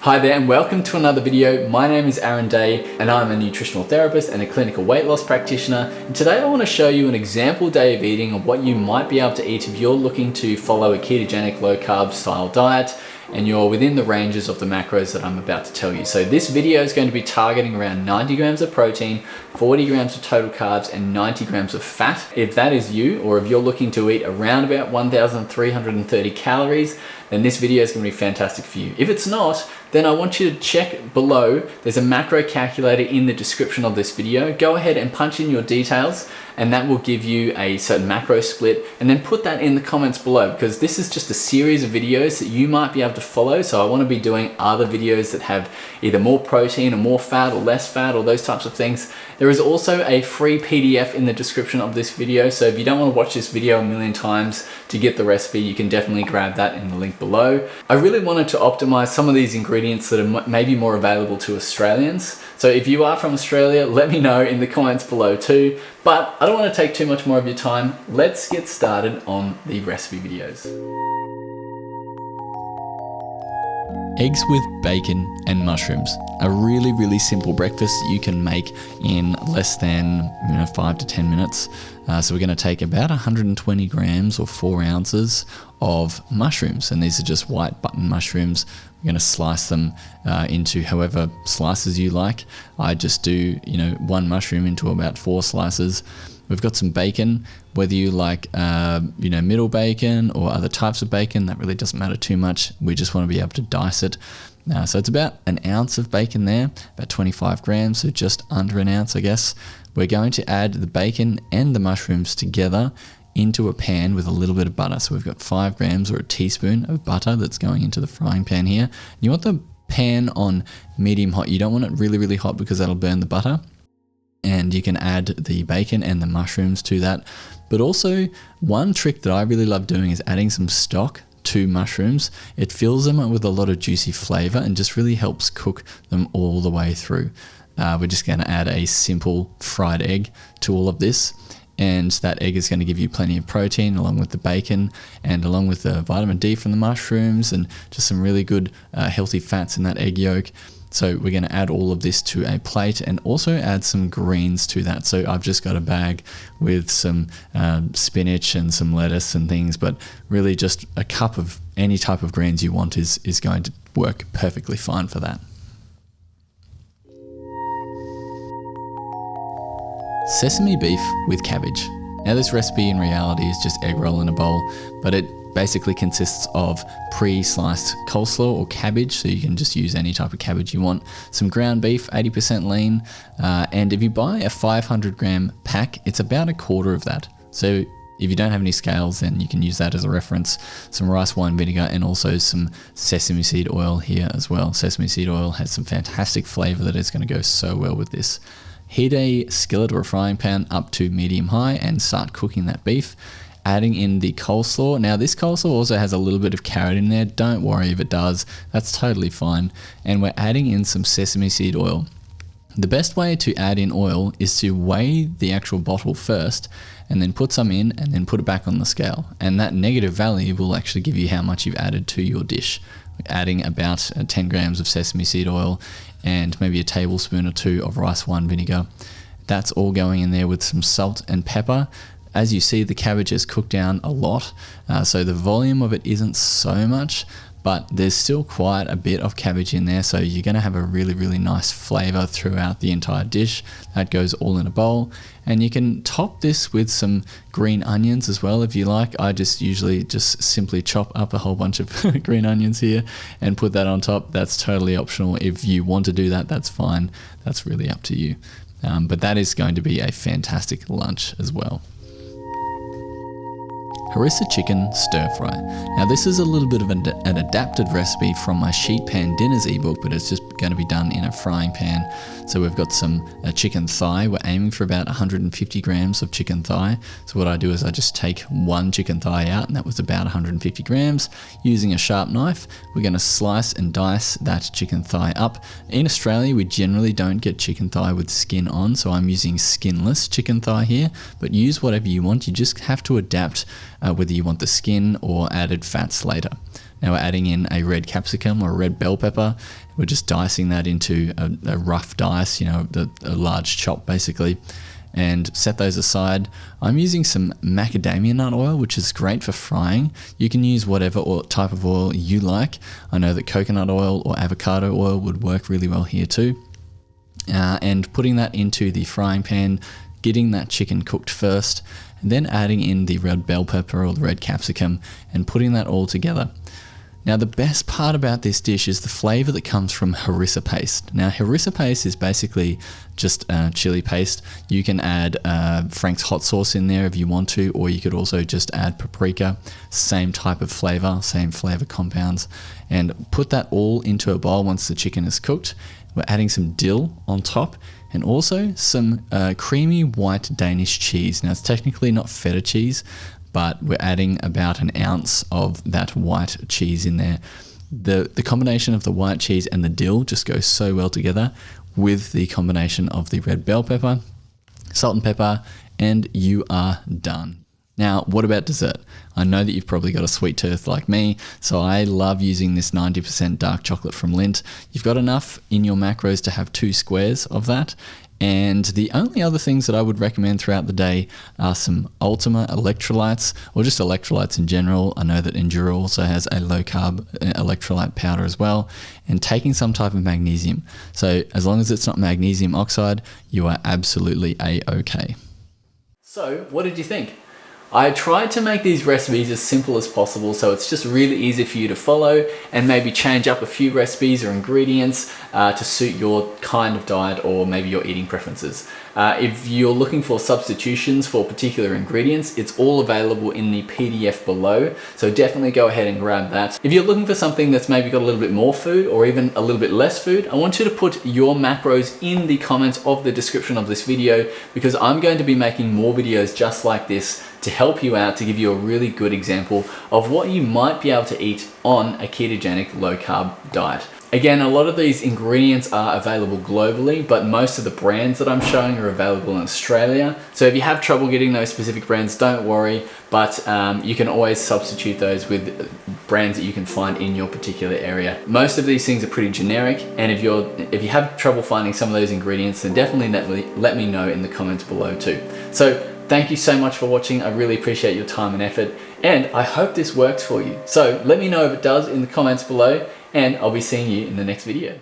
Hi there and welcome to another video. My name is Aaron Day and I'm a nutritional therapist and a clinical weight loss practitioner. And today I want to show you an example day of eating of what you might be able to eat if you're looking to follow a ketogenic low carb style diet and you're within the ranges of the macros that I'm about to tell you. So this video is going to be targeting around 90 grams of protein, 40 grams of total carbs and 90 grams of fat. If that is you, or if you're looking to eat around about 1,330 calories, then this video is going to be fantastic for you. If it's not, then I want you to check below. There's a macro calculator in the description of this video. Go ahead and punch in your details and that will give you a certain macro split, and then put that in the comments below, because this is just a series of videos that you might be able to follow. So I want to be doing other videos that have either more protein or more fat or less fat or those types of things. There is also a free PDF in the description of this video. So if you don't want to watch this video a million times to get the recipe, you can definitely grab that in the link below. I really wanted to optimize some of these ingredients that are maybe more available to Australians. So if you are from Australia, let me know in the comments below too. But I don't want to take too much more of your time. Let's get started on the recipe videos. Eggs with bacon and mushrooms. A really simple breakfast you can make in less than 5 to 10 minutes. So we're going to take about 120 grams or 4 ounces of mushrooms, and these are just white button mushrooms. We're going to slice them into however slices you like. I just do one mushroom into about 4 slices. We've got some bacon, whether you like middle bacon or other types of bacon, that really doesn't matter too much. We just want to be able to dice it. So it's about an ounce of bacon there, about 25 grams, so just under an ounce, I guess. We're going to add the bacon and the mushrooms together into a pan with a little bit of butter. So we've got 5 grams or a teaspoon of butter that's going into the frying pan here. You want the pan on medium hot. You don't want it really hot because that'll burn the butter. And you can add the bacon and the mushrooms to that. But also, one trick that I really love doing is adding some stock to mushrooms. It fills them up with a lot of juicy flavor and just really helps cook them all the way through. We're just going to add a simple fried egg to all of this. And that egg is going to give you plenty of protein along with the bacon and along with the vitamin D from the mushrooms and just some really good healthy fats in that egg yolk. So we're going to add all of this to a plate and also add some greens to that. So I've just got a bag with some spinach and some lettuce and things, but really just a cup of any type of greens you want is going to work perfectly fine for that. Sesame beef with cabbage. Now this recipe in reality is just egg roll in a bowl, but it basically consists of pre-sliced coleslaw or cabbage, so you can just use any type of cabbage you want. Some ground beef, 80% lean, and if you buy a 500 gram pack, it's about a quarter of that. So if you don't have any scales, then you can use that as a reference. Some rice wine vinegar and also some sesame seed oil here as well. Sesame seed oil has some fantastic flavor that is going to go so well with this. Heat a skillet or a frying pan up to medium high and start cooking that beef. Adding in the coleslaw. Now this coleslaw also has a little bit of carrot in there. Don't worry if it does. That's totally fine. And we're adding in some sesame seed oil. The best way to add in oil is to weigh the actual bottle first and then put some in and then put it back on the scale. And that negative value will actually give you how much you've added to your dish. We're adding about 10 grams of sesame seed oil and maybe a tablespoon or 2 of rice wine vinegar. That's all going in there with some salt and pepper. As you see, the cabbage has cooked down a lot, so the volume of it isn't so much, but there's still quite a bit of cabbage in there, so you're going to have a really nice flavor throughout the entire dish. That goes all in a bowl, and you can top this with some green onions as well if you like. I just usually just simply chop up a whole bunch of green onions here and put that on top. That's totally optional. If you want to do that, that's fine. That's really up to you. But that is going to be a fantastic lunch as well. Harissa chicken stir fry. Now this is a little bit of an adapted recipe from my sheet pan dinners ebook, but it's just going to be done in a frying pan. So we've got some chicken thigh. We're aiming for about 150 grams of chicken thigh. So what I do is I just take one chicken thigh out, and that was about 150 grams. Using a sharp knife, we're going to slice and dice that chicken thigh up. In Australia, we generally don't get chicken thigh with skin on, so I'm using skinless chicken thigh here, but use whatever you want. You just have to adapt whether you want the skin or added fats later. Now we're adding in a red capsicum or a red bell pepper. We're just dicing that into a rough dice, you know, a large chop basically, and set those aside. I'm using some macadamia nut oil, which is great for frying. You can use whatever type of oil you like. I know that coconut oil or avocado oil would work really well here too. And putting that into the frying pan, getting that chicken cooked first, and then adding in the red bell pepper or the red capsicum and putting that all together. Now the best part about this dish is the flavor that comes from harissa paste. Now harissa paste is basically just chili paste. You can add Frank's hot sauce in there if you want to, or you could also just add paprika, same type of flavor, same flavor compounds, and put that all into a bowl once the chicken is cooked. We're adding some dill on top and also some creamy white Danish cheese. Now it's technically not feta cheese, but we're adding about an ounce of that white cheese in there. The combination of the white cheese and the dill just goes so well together with the combination of the red bell pepper, salt and pepper, and you are done. Now, what about dessert? I know that you've probably got a sweet tooth like me, so I love using this 90% dark chocolate from Lindt. You've got enough in your macros to have 2 squares of that. And the only other things that I would recommend throughout the day are some Ultima electrolytes, or just electrolytes in general. I know that Enduro also has a low carb electrolyte powder as well, and taking some type of magnesium. So as long as it's not magnesium oxide, you are absolutely a-okay. So what did you think? I tried to make these recipes as simple as possible, so it's just really easy for you to follow, and maybe change up a few recipes or ingredients to suit your kind of diet or maybe your eating preferences. If you're looking for substitutions for particular ingredients, it's all available in the PDF below, so definitely go ahead and grab that. If you're looking for something that's maybe got a little bit more food or even a little bit less food, I want you to put your macros in the comments of the description of this video, because I'm going to be making more videos just like this to help you out, to give you a really good example of what you might be able to eat on a ketogenic low carb diet. Again, a lot of these ingredients are available globally, but most of the brands that I'm showing are available in Australia. So if you have trouble getting those specific brands, don't worry, but you can always substitute those with brands that you can find in your particular area. Most of these things are pretty generic, and if you have trouble finding some of those ingredients, then definitely let me know in the comments below too. So thank you so much for watching. I really appreciate your time and effort, and I hope this works for you. So let me know if it does in the comments below, and I'll be seeing you in the next video.